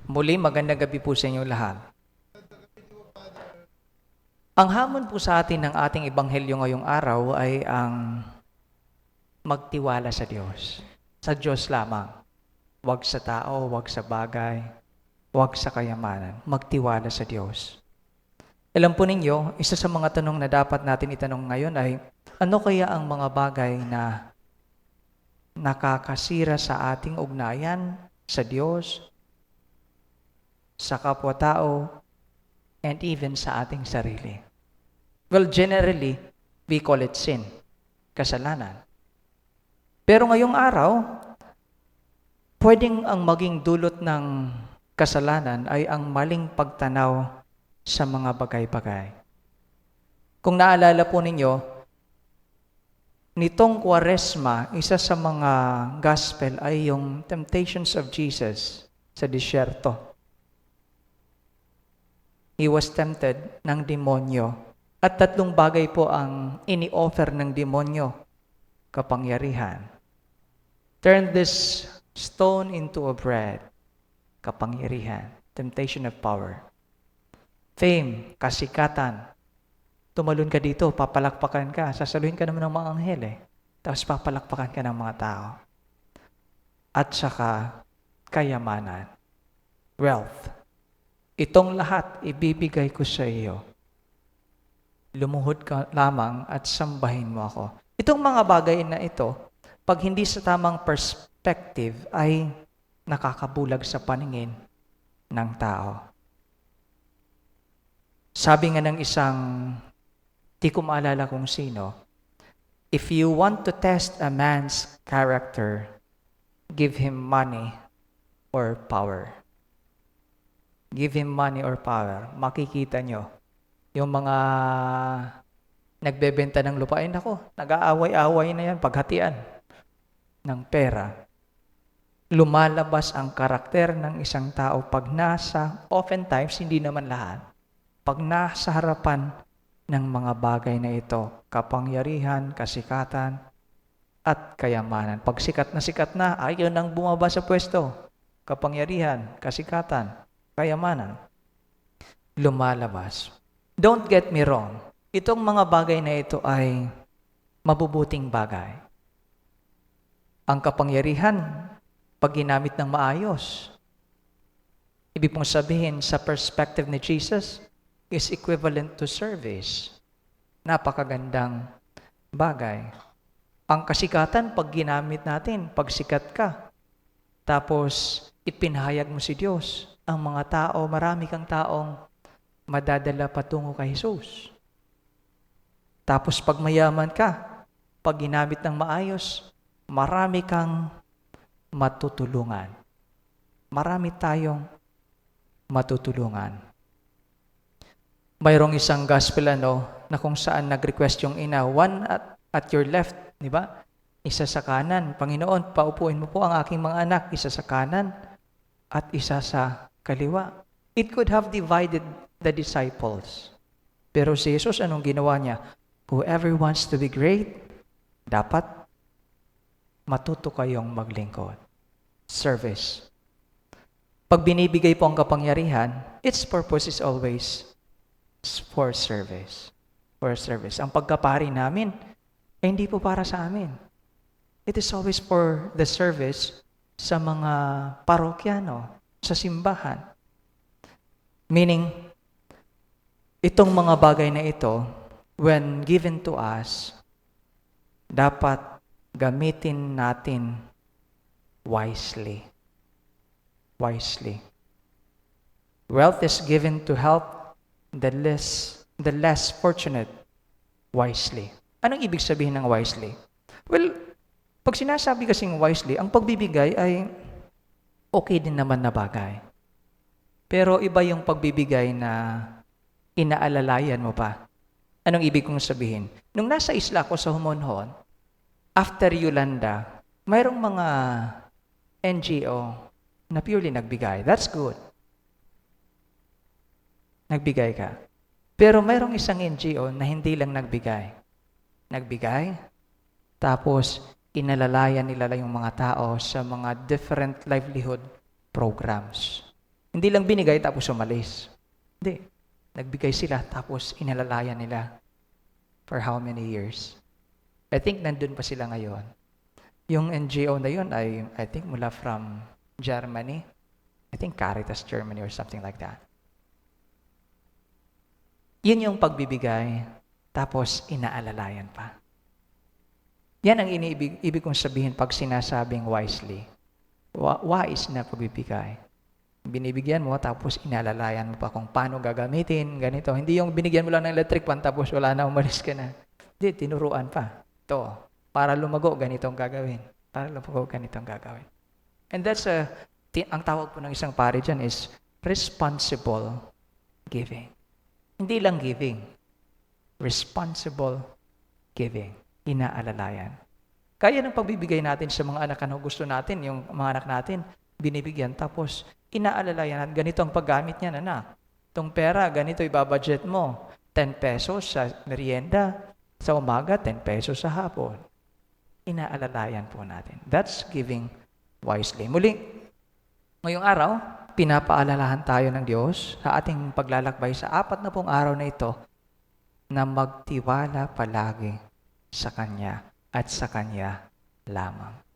Muli, magandang gabi po sa inyo lahat. Ang hamon po sa atin ng ating ebanghelyo ngayong araw ay ang magtiwala sa Diyos. Sa Diyos lamang. Huwag sa tao, huwag sa bagay, huwag sa kayamanan. Magtiwala sa Diyos. Alam po ninyo, isa sa mga tanong na dapat natin itanong ngayon ay, ano kaya ang mga bagay na nakakasira sa ating ugnayan sa Diyos, sa kapwa-tao, and even sa ating sarili? Well, generally, we call it sin, kasalanan. Pero ngayong araw, pwedeng ang maging dulot ng kasalanan ay ang maling pagtanaw sa mga bagay-bagay. Kung naalala po ninyo, nitong Kwaresma, isa sa mga gospel ay yung temptations of Jesus sa disyerto. He was tempted ng demonyo. At 3 bagay po ang ini-offer ng demonyo. Kapangyarihan. Turn this stone into a bread. Kapangyarihan. Temptation of power. Fame, kasikatan. Tumalon ka dito, papalakpakan ka. Sasaluhin ka naman ng mga anghel Tapos papalakpakan ka ng mga tao. At saka, kayamanan. Wealth. Itong lahat, ibibigay ko sa iyo. Lumuhod ka lamang at sambahin mo ako. Itong mga bagay na ito, pag hindi sa tamang perspective, ay nakakabulag sa paningin ng tao. Sabi nga ng isang, di ko maalala kung sino, if you want to test a man's character, give him money or power. Give him money or power. Makikita nyo. Yung mga nagbebenta ng lupain, ako, nag-aaway-aaway na yan, paghatian ng pera. Lumalabas ang karakter ng isang tao pag nasa, oftentimes, hindi naman lahat, pag nasa harapan ng mga bagay na ito, kapangyarihan, kasikatan, at kayamanan. Pag sikat na, ayaw nang bumaba sa pwesto. Kapangyarihan, kasikatan, kayamanan. Lumalabas. Don't get me wrong. Itong mga bagay na ito ay mabubuting bagay. Ang kapangyarihan, pag ginamit ng maayos, ibig pong sabihin sa perspective ni Jesus, is equivalent to service. Napakagandang bagay. Ang kasikatan, pag ginamit natin, pag sikat ka, tapos ipinahayag mo si Diyos, ang mga tao, marami kang taong madadala patungo kay Jesus. Tapos pag mayaman ka, pag ginamit ng maayos, marami kang matutulungan. Marami tayong matutulungan. Mayroong isang gospel na kung saan nag-request yung ina, one at your left, di ba? Isa sa kanan. Panginoon, paupuin mo po ang aking mga anak, isa sa kanan at isa sa kaliwa. It could have divided the disciples. Pero si Jesus, anong ginawa niya? Whoever wants to be great, dapat matuto kayong maglingkod. Service. Pag binibigay po ang kapangyarihan, its purpose is always for service. For service. Ang pagkapari namin, ay hindi po para sa amin. It is always for the service sa mga parokyano, sa simbahan. Meaning, itong mga bagay na ito, when given to us, dapat gamitin natin wisely. Wisely. Wealth is given to help the less fortunate wisely. Anong ibig sabihin ng wisely? Well, pag sinasabi kasing wisely, ang pagbibigay ay okay din naman na bagay. Pero iba yung pagbibigay na inaalalayan mo pa. Anong ibig kong sabihin? Nung nasa isla ko sa Humonhon, after Yolanda, mayroong mga NGO na purely nagbigay. That's good. Nagbigay ka. Pero mayroong isang NGO na hindi lang nagbigay. Nagbigay, tapos inalalayan nila yung mga tao sa mga different livelihood programs. Hindi lang binigay tapos umalis. Hindi. Nagbigay sila tapos inalalayan nila for how many years. I think nandun pa sila ngayon. Yung NGO na yun ay, I think, mula from Germany. I think Caritas Germany or something like that. Yun yung pagbibigay, tapos inaalalayan pa. Yan ang ibig kong sabihin pag sinasabing wisely. Wise na pagbibigay. Binibigyan mo, tapos inalalayan mo pa kung paano gagamitin, ganito. Hindi yung binigyan mo lang ng electric fan, tapos wala na, umalis ka na. Hindi, tinuruan pa. Ito, para lumago, ganitong gagawin. Para lumago, ganitong gagawin. And that's ang tawag po ng isang pare dyan is responsible giving. Hindi lang giving. Responsible giving. Inaalalayan. Kaya ng pagbibigay natin sa mga anak na gusto natin, yung mga anak natin, binibigyan, tapos inaalalayan, ganito ang paggamit niya, anak. Itong pera, ganito ibabudget mo. 10 pesos sa merienda, sa umaga, 10 pesos sa hapon. Inaalalayan po natin. That's giving wisely. Muli, ngayong araw, pinapaalalahan tayo ng Diyos sa ating paglalakbay sa 40 araw na ito na magtiwala palagi sa Kanya at sa Kanya lamang.